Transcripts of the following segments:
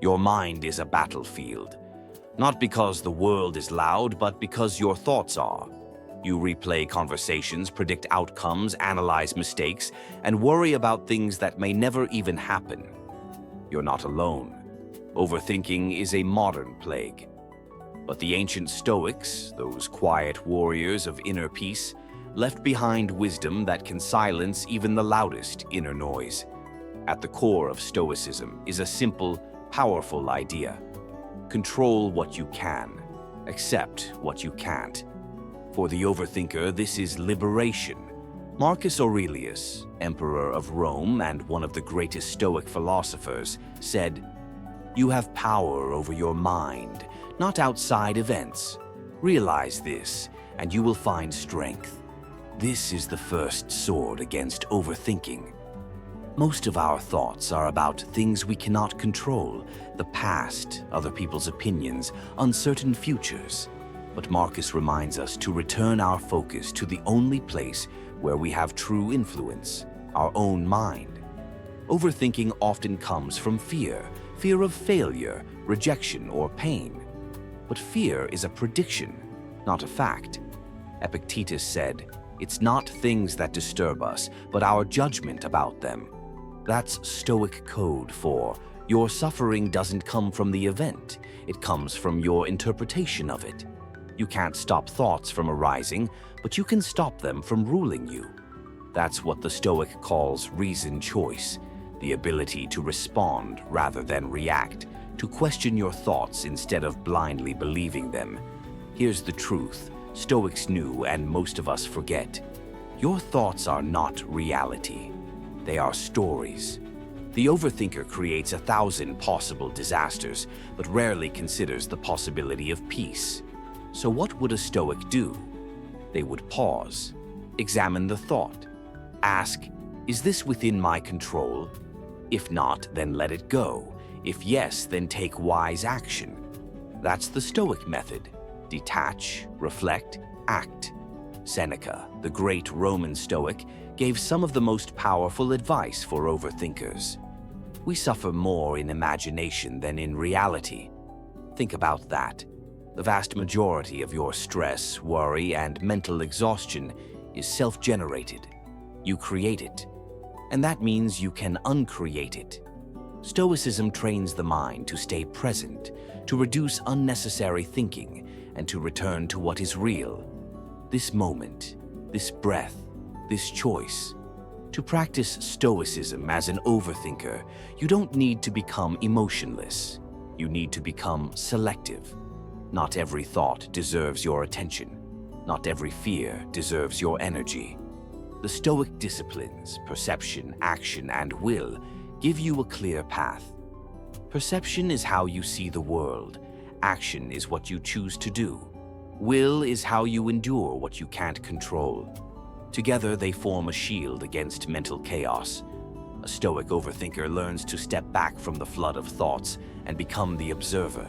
Your mind is a battlefield. Not because the world is loud, but because your thoughts are. You replay conversations, predict outcomes, analyze mistakes, and worry about things that may never even happen. You're not alone. Overthinking is a modern plague. But the ancient Stoics, those quiet warriors of inner peace, left behind wisdom that can silence even the loudest inner noise. At the core of Stoicism is a simple, powerful idea. Control what you can, accept what you can't. For the overthinker, this is liberation. Marcus Aurelius, emperor of Rome and one of the greatest Stoic philosophers, said, "You have power over your mind, not outside events. Realize this, and you will find strength." This is the first sword against overthinking. Most of our thoughts are about things we cannot control, the past, other people's opinions, uncertain futures. But Marcus reminds us to return our focus to the only place where we have true influence, our own mind. Overthinking often comes from fear of failure, rejection, or pain. But fear is a prediction, not a fact. Epictetus said, "It's not things that disturb us, but our judgment about them." That's Stoic code for your suffering doesn't come from the event, it comes from your interpretation of it. You can't stop thoughts from arising, but you can stop them from ruling you. That's what the Stoic calls reasoned choice, the ability to respond rather than react, to question your thoughts instead of blindly believing them. Here's the truth Stoics knew and most of us forget. Your thoughts are not reality. They are stories. The overthinker creates 1,000 possible disasters, but rarely considers the possibility of peace. So what would a Stoic do? They would pause, examine the thought, ask, "Is this within my control?" If not, then let it go. If yes, then take wise action. That's the Stoic method. Detach, reflect, act. Seneca, the great Roman Stoic, gave some of the most powerful advice for overthinkers. We suffer more in imagination than in reality. Think about that. The vast majority of your stress, worry, and mental exhaustion is self-generated. You create it. And that means you can uncreate it. Stoicism trains the mind to stay present, to reduce unnecessary thinking, and to return to what is real. This moment, this breath, this choice. To practice Stoicism as an overthinker, you don't need to become emotionless. You need to become selective. Not every thought deserves your attention. Not every fear deserves your energy. The Stoic disciplines, perception, action, and will, give you a clear path. Perception is how you see the world. Action is what you choose to do. Will is how you endure what you can't control. Together, they form a shield against mental chaos. A Stoic overthinker learns to step back from the flood of thoughts and become the observer.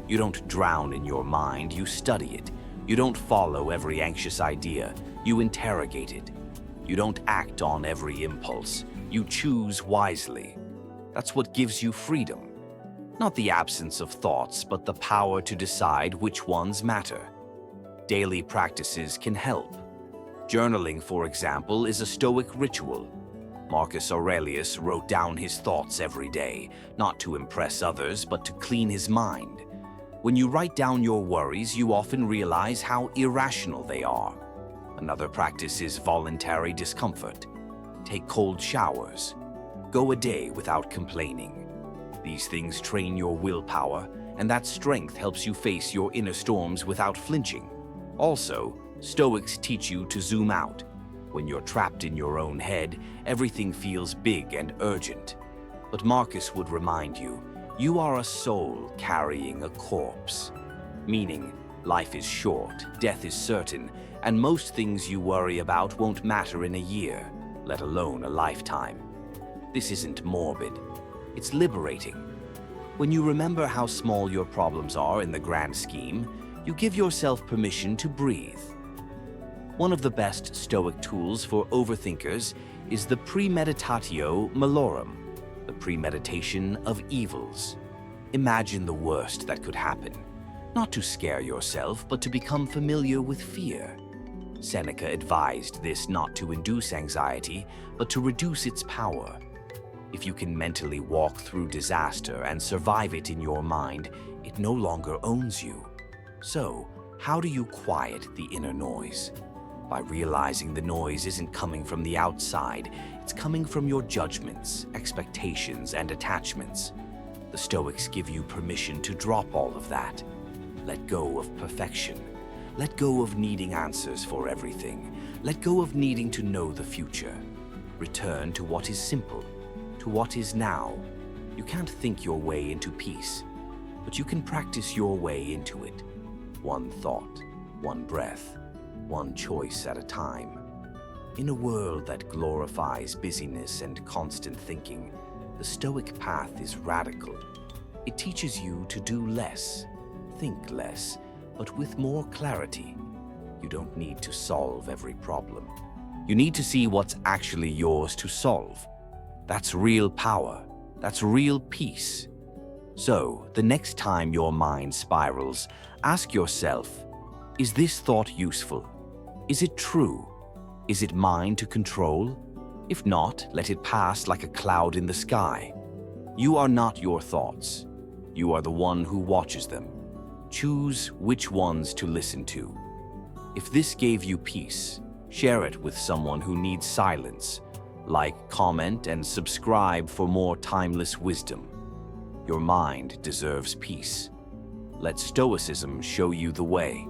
You don't drown in your mind, you study it. You don't follow every anxious idea, you interrogate it. You don't act on every impulse, you choose wisely. That's what gives you freedom. Not the absence of thoughts, but the power to decide which ones matter. Daily practices can help. Journaling, for example, is a Stoic ritual. Marcus Aurelius wrote down his thoughts every day, not to impress others, but to clean his mind. When you write down your worries, you often realize how irrational they are. Another practice is voluntary discomfort. Take cold showers. Go a day without complaining. These things train your willpower, and that strength helps you face your inner storms without flinching. Also, Stoics teach you to zoom out. When you're trapped in your own head, everything feels big and urgent. But Marcus would remind you, you are a soul carrying a corpse. Meaning, life is short, death is certain, and most things you worry about won't matter in a year, let alone a lifetime. This isn't morbid. It's liberating. When you remember how small your problems are in the grand scheme, you give yourself permission to breathe. One of the best Stoic tools for overthinkers is the premeditatio malorum, the premeditation of evils. Imagine the worst that could happen. Not to scare yourself, but to become familiar with fear. Seneca advised this not to induce anxiety, but to reduce its power. If you can mentally walk through disaster and survive it in your mind, it no longer owns you. So, how do you quiet the inner noise? By realizing the noise isn't coming from the outside, it's coming from your judgments, expectations, and attachments. The Stoics give you permission to drop all of that. Let go of perfection. Let go of needing answers for everything. Let go of needing to know the future. Return to what is simple, to what is now. You can't think your way into peace, but you can practice your way into it. One thought, one breath, one choice at a time. In a world that glorifies busyness and constant thinking, the Stoic path is radical. It teaches you to do less, think less, but with more clarity. You don't need to solve every problem. You need to see what's actually yours to solve. That's real power. That's real peace. So, the next time your mind spirals, ask yourself, is this thought useful? Is it true? Is it mine to control? If not, let it pass like a cloud in the sky. You are not your thoughts. You are the one who watches them. Choose which ones to listen to. If this gave you peace, share it with someone who needs silence. Like, comment, and subscribe for more timeless wisdom. Your mind deserves peace. Let Stoicism show you the way.